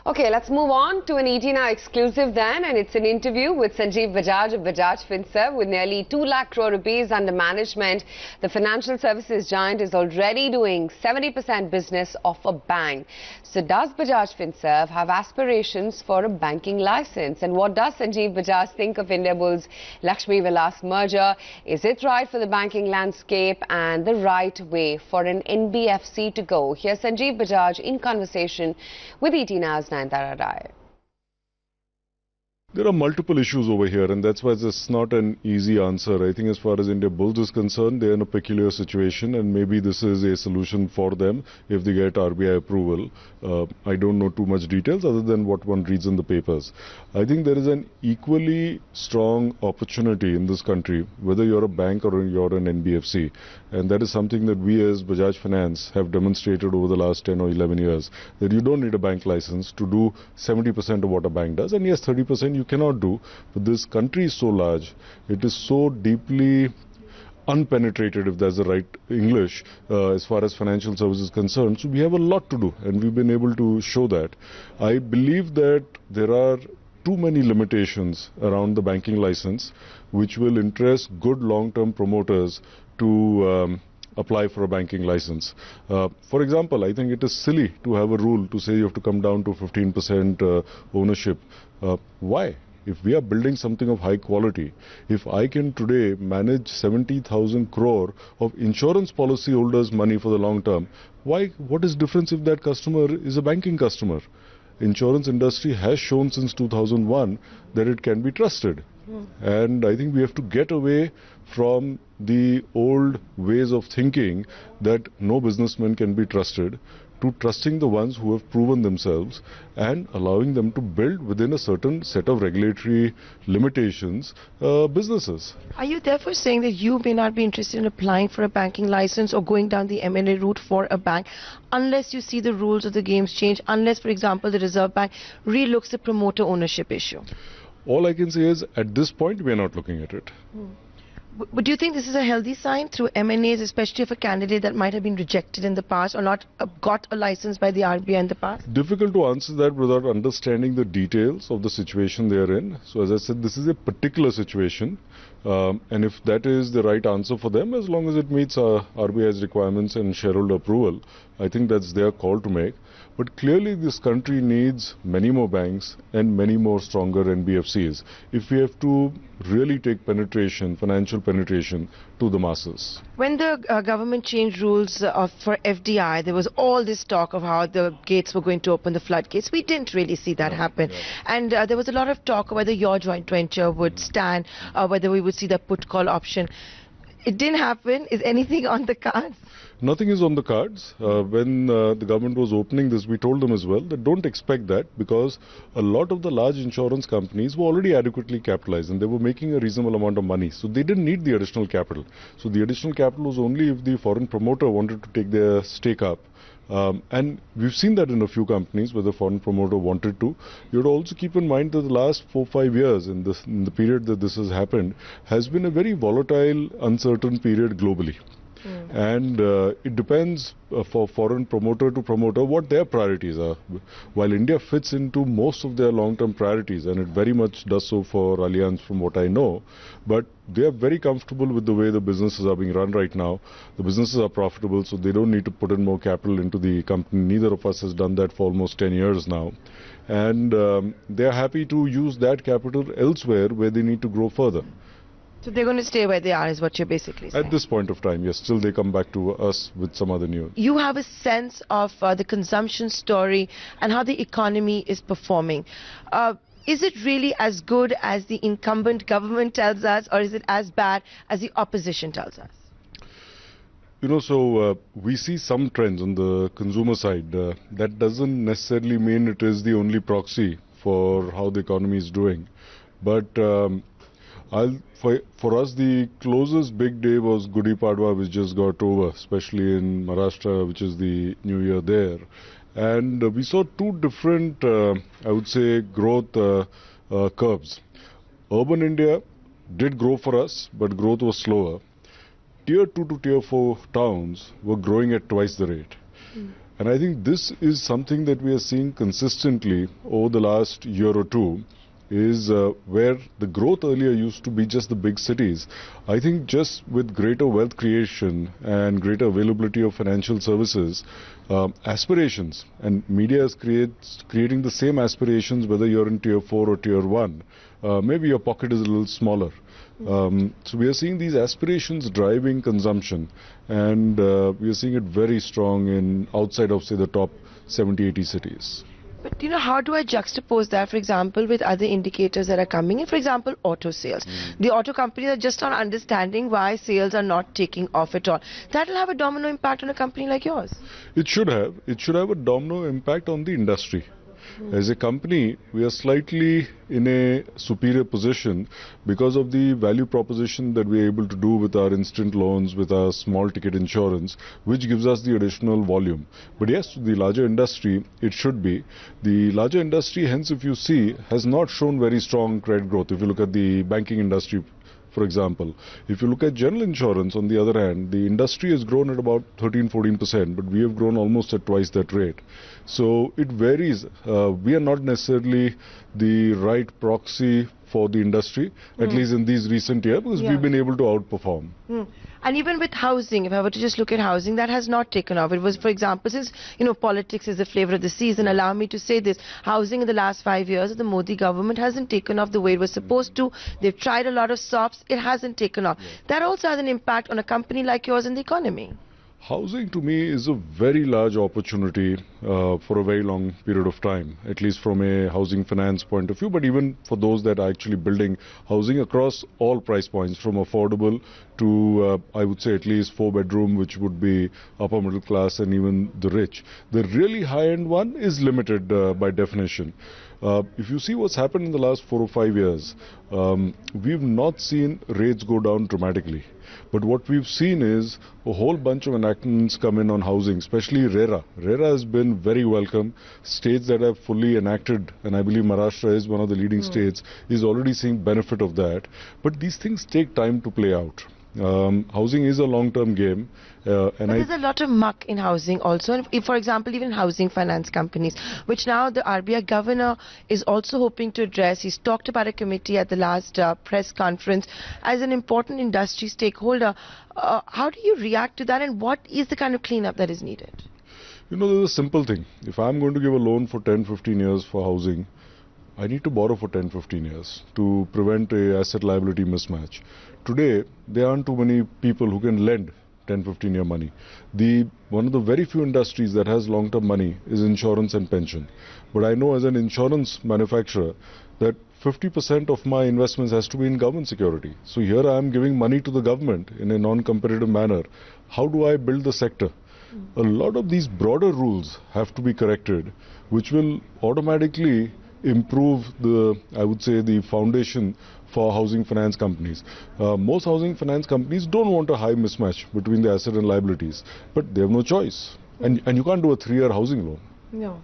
Okay, let's move on to an ET Now exclusive then, and it's an interview with Sanjeev Bajaj of Bajaj Finserv. With nearly 2 lakh crore rupees under management, the financial services giant is already doing 70% business of a bank. So does Bajaj Finserv have aspirations for a banking license? And what does Sanjeev Bajaj think of Indiabulls Lakshmi Vilas merger? Is it right for the banking landscape and the right way for an NBFC to go? Here's Sanjeev Bajaj in conversation with ET Now's Nayantara Rai. There are multiple issues over here, and that's why it's not an easy answer. I think as far as Indiabulls is concerned, they're in a peculiar situation, and maybe this is a solution for them if they get RBI approval. I don't know too much details other than what one reads in the papers. I think there is an equally strong opportunity in this country, whether you're a bank or you're an NBFC, and that is something that we as Bajaj Finance have demonstrated over the last 10 or 11 years, that you don't need a bank license to do 70% of what a bank does, and yes, 30% you cannot do, but this country is so large, it is so deeply unpenetrated, if that's the right English, as far as financial services is concerned. So we have a lot to do, and we've been able to show that. I believe that there are too many limitations around the banking license, which will interest good long-term promoters to apply for a banking license. For example, I think it is silly to have a rule to say you have to come down to 15% ownership. Why? If we are building something of high quality, if I can today manage 70,000 crore of insurance policy holders' money for the long term, why? What is difference if that customer is a banking customer? Insurance industry has shown since 2001 that it can be trusted. And I think we have to get away from the old ways of thinking that no businessman can be trusted, to trusting the ones who have proven themselves and allowing them to build within a certain set of regulatory limitations businesses. Are you therefore saying that you may not be interested in applying for a banking license or going down the M&A route for a bank unless you see the rules of the games change, unless, for example, the Reserve Bank relooks the promoter ownership issue? All I can say is, at this point, we are not looking at it. But do you think this is a healthy sign through M&As, especially if a candidate that might have been rejected in the past or not got a license by the RBI in the past? Difficult to answer that without understanding the details of the situation they are in. So as I said, this is a particular situation. And if that is the right answer for them, as long as it meets RBI's requirements and shareholder approval, I think that's their call to make. But clearly this country needs many more banks and many more stronger NBFCs if we have to really take penetration, financial penetration, to the masses. When the government changed rules for FDI, there was all this talk of how the gates were going to open, the floodgates. We didn't really see that happen. Yeah. And there was a lot of talk whether your joint venture would stand, whether we would see the put-call option. It didn't happen. Is anything on the cards? Nothing is on the cards. When the government was opening this, we told them as well that don't expect that, because a lot of the large insurance companies were already adequately capitalized and they were making a reasonable amount of money. So they didn't need the additional capital. So the additional capital was only if the foreign promoter wanted to take their stake up. And we've seen that in a few companies where the foreign promoter wanted to. You would also keep in mind that the last 4-5 years, in the period that this has happened, has been a very volatile, uncertain period globally. And it depends for foreign promoter to promoter what their priorities are. While India fits into most of their long-term priorities, and it very much does so for Allianz from what I know, but they are very comfortable with the way the businesses are being run right now. The businesses are profitable, so they don't need to put in more capital into the company. Neither of us has done that for almost 10 years now. And they are happy to use that capital elsewhere where they need to grow further. So they're going to stay where they are, is what you're basically saying? At this point of time, yes. Till they come back to us with some other news. You have a sense of the consumption story and how the economy is performing. Is it really as good as the incumbent government tells us, or is it as bad as the opposition tells us? You know, so we see some trends on the consumer side. That doesn't necessarily mean it is the only proxy for how the economy is doing. But for us, the closest big day was Gudi Padwa, which just got over, especially in Maharashtra, which is the new year there. And we saw two different, I would say, growth curves. Urban India did grow for us, but growth was slower. Tier 2 to Tier 4 towns were growing at twice the rate. And I think this is something that we are seeing consistently over the last year or two, is where the growth earlier used to be just the big cities. I think just with greater wealth creation and greater availability of financial services, aspirations, and media is creating the same aspirations whether you're in tier 4 or tier 1. Maybe your pocket is a little smaller. So we are seeing these aspirations driving consumption, and we are seeing it very strong in outside of, say, the top 70-80 cities. But how do I juxtapose that, for example, with other indicators that are coming in? For example, auto sales. The auto companies are just not understanding why sales are not taking off at all. That will have a domino impact on a company like yours. It should have. It should have a domino impact on the industry. As a company, we are slightly in a superior position because of the value proposition that we are able to do with our instant loans, with our small ticket insurance, which gives us the additional volume. But yes, the larger industry, it should be. The larger industry, hence, if you see, has not shown very strong credit growth. If you look at the banking industry, for example, if you look at general insurance, on the other hand, the industry has grown at about 13-14%, but we have grown almost at twice that rate. So it varies. We are not necessarily the right proxy for the industry, at least in these recent years, because we've been able to outperform. And even with housing, if I were to just look at housing, that has not taken off. It was, for example, since, politics is the flavor of the season, allow me to say this, housing in the last 5 years of the Modi government hasn't taken off the way it was supposed to. They've tried a lot of SOPs, it hasn't taken off. That also has an impact on a company like yours in the economy. Housing, to me, is a very large opportunity for a very long period of time, at least from a housing finance point of view, but even for those that are actually building housing across all price points, from affordable to, I would say, at least 4-bedroom, which would be upper middle class, and even the rich. The really high-end one is limited by definition. If you see what's happened in the last 4 or 5 years, we've not seen rates go down dramatically. But what we've seen is a whole bunch of enactments come in on housing, especially RERA. RERA has been very welcome. States that have fully enacted, and I believe Maharashtra is one of the leading states, is already seeing benefit of that. But these things take time to play out. Housing is a long-term game. But there's a lot of muck in housing also. And if, for example, even housing finance companies, which now the RBI governor is also hoping to address. He's talked about a committee at the last press conference as an important industry stakeholder. How do you react to that, and what is the kind of cleanup that is needed? There's a simple thing. If I'm going to give a loan for 10-15 years for housing, I need to borrow for 10-15 years to prevent a asset liability mismatch. Today, there aren't too many people who can lend 10-15 year money. One of the very few industries that has long-term money is insurance and pension. But I know as an insurance manufacturer that 50% of my investments has to be in government security. So here I am giving money to the government in a non-competitive manner. How do I build the sector? A lot of these broader rules have to be corrected, which will automatically improve I would say, the foundation for housing finance companies. Most housing finance companies don't want a high mismatch between the asset and liabilities, but they have no choice. And you can't do a 3-year housing loan. No.